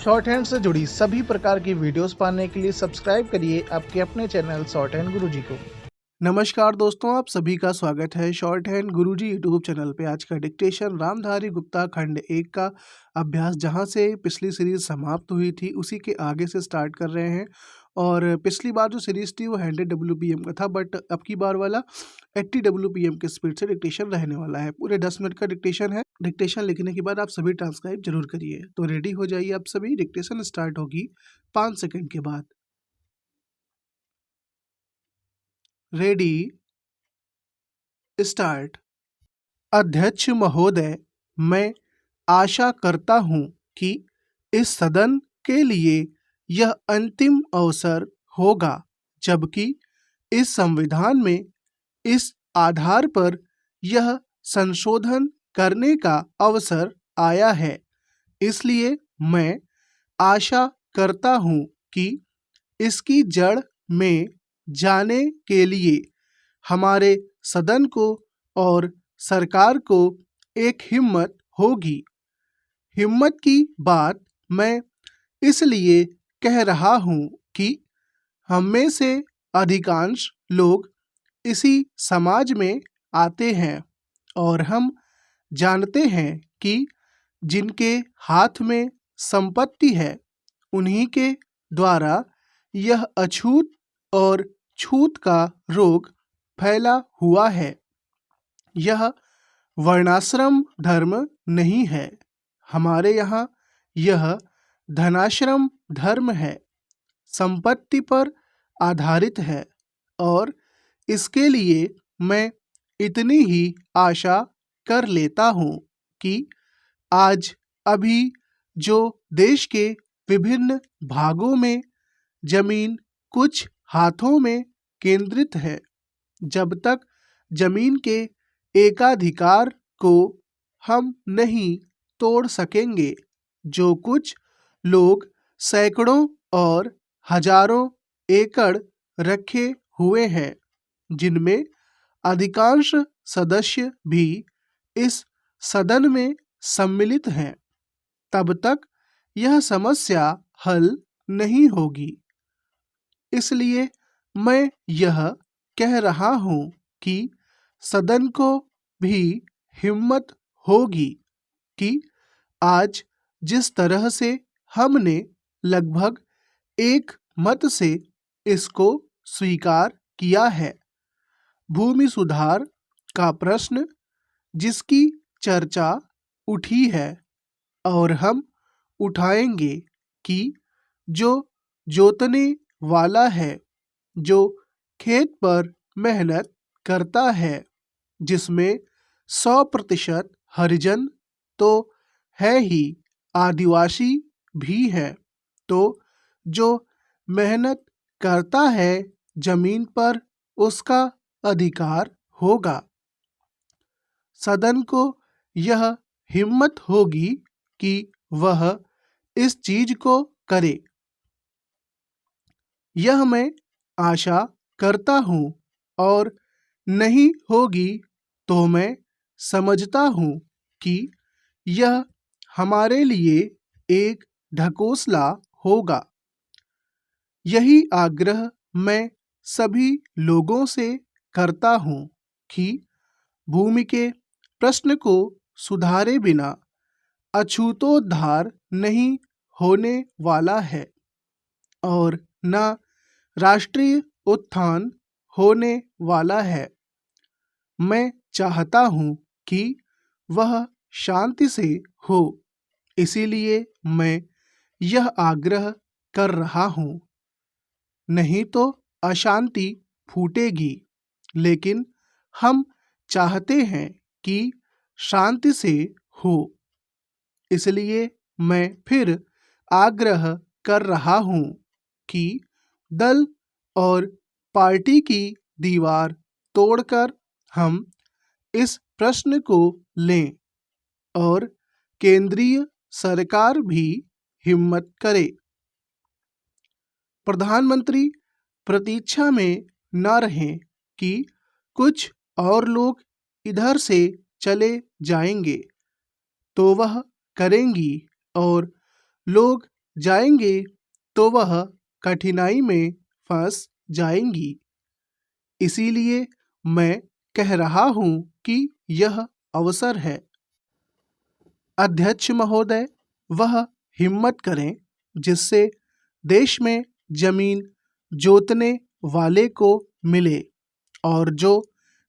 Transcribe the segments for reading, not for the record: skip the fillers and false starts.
Short hand से जुड़ी सभी प्रकार की वीडियोस पाने के लिए सब्सक्राइब करिए आपके अपने चैनल शॉर्ट हैंड गुरुजी को। नमस्कार दोस्तों, आप सभी का स्वागत है शॉर्ट हैंड गुरुजी यूट्यूब चैनल पे। आज का डिक्टेशन रामधारी गुप्ता खंड 1 का अभ्यास, जहां से पिछली सीरीज समाप्त हुई थी उसी के आगे से स्टार्ट कर रहे हैं। और पिछली बार जो सीरीज थी वो 100 WPM का था, बट अब की बार वाला 80 WPM के स्पीड से डिक्टेशन रहने वाला है। पूरे 10 मिनट का डिक्टेशन है। डिक्टेशन लिखने के बाद आप सभी ट्रांसक्राइब जरूर करिए। तो रेडी हो जाइए आप सभी, डिक्टेशन स्टार्ट होगी 5 सेकेंड के बाद। Ready, start. अध्यक्ष महोदय, मैं आशा करता हूं कि इस सदन के लिए यह अंतिम अवसर होगा, जबकि इस संविधान में इस आधार पर यह संशोधन करने का अवसर आया है। इसलिए मैं आशा करता हूं कि इसकी जड़ में जाने के लिए हमारे सदन को और सरकार को एक हिम्मत होगी। हिम्मत की बात मैं इसलिए कह रहा हूं कि हम में से अधिकांश लोग इसी समाज में आते हैं और हम जानते हैं कि जिनके हाथ में संपत्ति है उन्हीं के द्वारा यह अछूत और छूत का रोग फैला हुआ है। यह वर्णाश्रम धर्म नहीं है, हमारे यहाँ यह धनाश्रम धर्म है, संपत्ति पर आधारित है। और इसके लिए मैं इतनी ही आशा कर लेता हूँ कि आज अभी जो देश के विभिन्न भागों में जमीन कुछ हाथों में केंद्रित है, जब तक जमीन के एकाधिकार को हम नहीं तोड़ सकेंगे, जो कुछ लोग सैकड़ों और हजारों एकड़ रखे हुए हैं, जिनमें अधिकांश सदस्य भी इस सदन में सम्मिलित हैं, तब तक यह समस्या हल नहीं होगी। इसलिए मैं यह कह रहा हूं कि सदन को भी हिम्मत होगी कि आज जिस तरह से हमने लगभग एक मत से इसको स्वीकार किया है, भूमि सुधार का प्रश्न जिसकी चर्चा उठी है और हम उठाएंगे कि जो जोतने वाला है, जो खेत पर मेहनत करता है, जिसमें 100% हरिजन तो है ही, आदिवासी भी है, तो जो मेहनत करता है जमीन पर उसका अधिकार होगा। सदन को यह हिम्मत होगी कि वह इस चीज को करे। यह मैं आशा करता हूँ, और नहीं होगी तो मैं समझता हूँ कि यह हमारे लिए एक ढकोसला होगा। यही आग्रह मैं सभी लोगों से करता हूँ कि भूमि के प्रश्न को सुधारे बिना अछूतोद्धार नहीं होने वाला है और न राष्ट्रीय उत्थान होने वाला है। मैं चाहता हूँ कि वह शांति से हो, इसीलिए मैं यह आग्रह कर रहा हूँ। नहीं तो अशांति फूटेगी, लेकिन हम चाहते हैं कि शांति से हो। इसलिए मैं फिर आग्रह कर रहा हूँ कि दल और पार्टी की दीवार तोड़कर हम इस प्रश्न को लें और केंद्रीय सरकार भी हिम्मत करे। प्रधानमंत्री प्रतीक्षा में न रहें कि कुछ और लोग इधर से चले जाएंगे तो वह करेंगी और लोग जाएंगे तो वह कठिनाई में फंस जाएंगी। इसीलिए मैं कह रहा हूं कि यह अवसर है। अध्यक्ष महोदय, वह हिम्मत करें जिससे देश में जमीन जोतने वाले को मिले और जो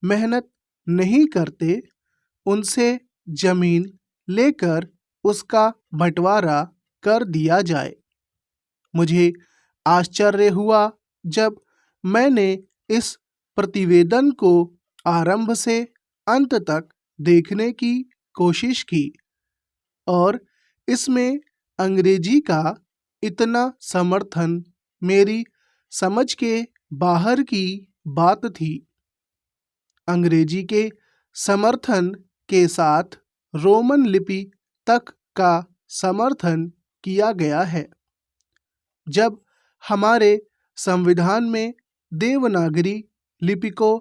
मेहनत नहीं करते उनसे जमीन लेकर उसका बंटवारा कर दिया जाए। मुझे आश्चर्य हुआ जब मैंने इस प्रतिवेदन को आरंभ से अंत तक देखने की कोशिश की और इसमें अंग्रेजी का इतना समर्थन मेरी समझ के बाहर की बात थी। अंग्रेजी के समर्थन के साथ रोमन लिपि तक का समर्थन किया गया है। जब हमारे संविधान में देवनागरी लिपि को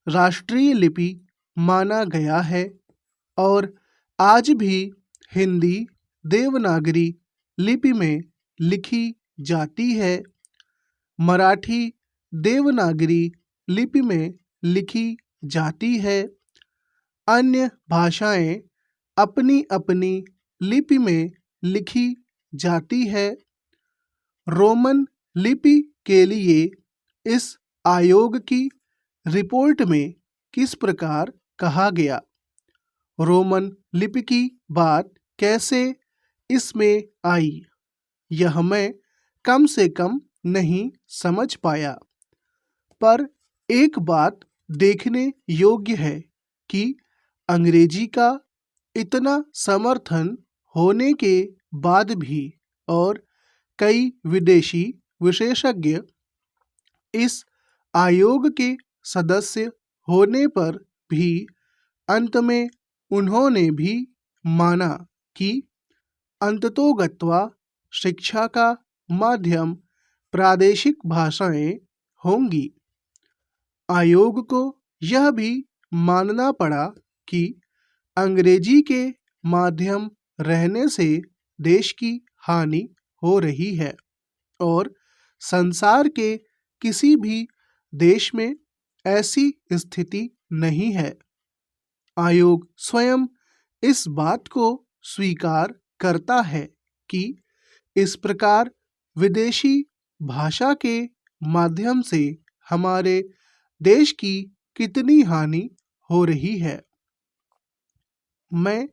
राष्ट्रीय लिपि माना गया है और आज भी हिंदी देवनागरी लिपि में लिखी जाती है, मराठी देवनागरी लिपि में लिखी जाती है, अन्य भाषाएं अपनी अपनी लिपि में लिखी जाती है। रोमन लिपि के लिए इस आयोग की रिपोर्ट में किस प्रकार कहा गया? रोमन लिपि की बात कैसे इसमें आई, यह मैं कम से कम नहीं समझ पाया। पर एक बात देखने योग्य है कि अंग्रेजी का इतना समर्थन होने के बाद भी और कई विदेशी विशेषज्ञ इस आयोग के सदस्य होने पर भी अंत में उन्होंने भी माना कि अंततोगत्वा शिक्षा का माध्यम प्रादेशिक भाषाएं होंगी। आयोग को यह भी मानना पड़ा कि अंग्रेजी के माध्यम रहने से देश की हानि हो रही है और संसार के किसी भी देश में ऐसी स्थिति नहीं है। आयोग स्वयं इस बात को स्वीकार करता है कि इस प्रकार विदेशी भाषा के माध्यम से हमारे देश की कितनी हानि हो रही है। मैं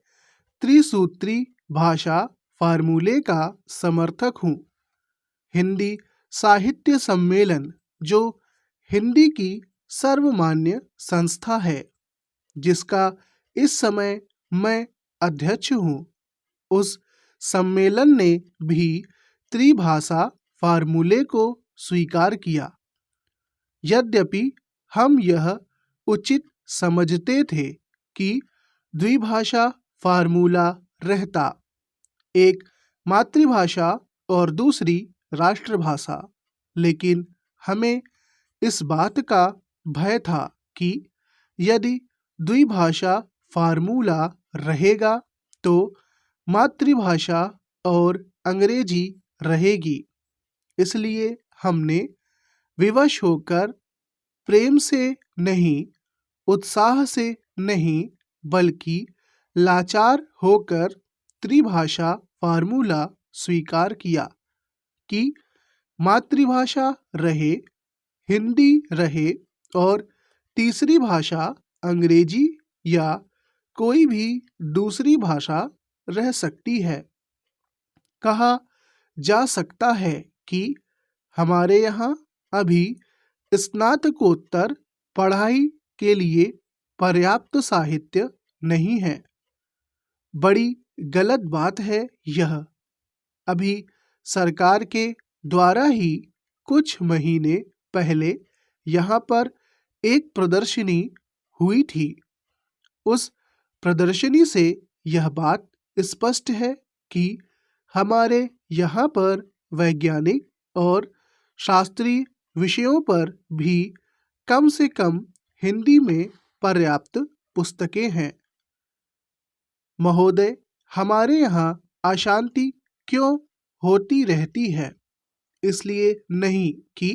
त्रिसूत्री भाषा फार्मूले का समर्थक हूँ। हिंदी साहित्य सम्मेलन, जो हिंदी की सर्वमान्य संस्था है, जिसका इस समय मैं अध्यक्ष हूँ, उस सम्मेलन ने भी त्रिभाषा फार्मूले को स्वीकार किया। यद्यपि हम यह उचित समझते थे कि द्विभाषा फार्मूला रहता, एक मातृभाषा और दूसरी राष्ट्रभाषा, लेकिन हमें इस बात का भय था कि यदि द्विभाषा फार्मूला रहेगा तो मातृभाषा और अंग्रेजी रहेगी। इसलिए हमने विवश होकर, प्रेम से नहीं, उत्साह से नहीं, बल्कि लाचार होकर त्रिभाषा फार्मूला स्वीकार किया कि मातृभाषा रहे, हिंदी रहे और तीसरी भाषा अंग्रेजी या कोई भी दूसरी भाषा रह सकती है। कहा जा सकता है कि हमारे यहाँ अभी स्नातकोत्तर पढ़ाई के लिए पर्याप्त साहित्य नहीं है। बड़ी गलत बात है यह। अभी सरकार के द्वारा ही कुछ महीने पहले यहाँ पर एक प्रदर्शनी हुई थी। उस प्रदर्शनी से यह बात स्पष्ट है कि हमारे यहाँ पर वैज्ञानिक और शास्त्रीय विषयों पर भी कम से कम हिंदी में पर्याप्त पुस्तकें हैं। महोदय, हमारे यहाँ अशांति क्यों होती रहती है, इसलिए नहीं कि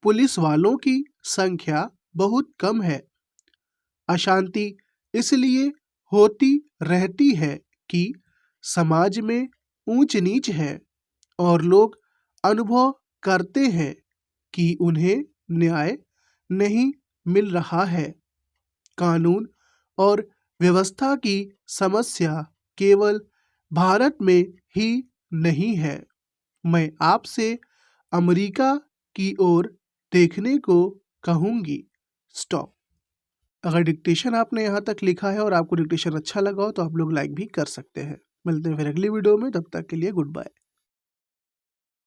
पुलिस वालों की संख्या बहुत कम है। अशांति इसलिए होती रहती है कि समाज में ऊंच नीच है और लोग अनुभव करते हैं कि उन्हें न्याय नहीं मिल रहा है। कानून और व्यवस्था की समस्या केवल भारत में ही नहीं है। मैं आपसे अमेरिका की ओर देखने को कहूँगी। स्टॉप। अगर डिक्टेशन आपने यहाँ तक लिखा है और आपको डिक्टेशन अच्छा लगा हो तो आप लोग लाइक भी कर सकते हैं। मिलते हैं फिर अगली वीडियो में, तब तक के लिए गुड बाय।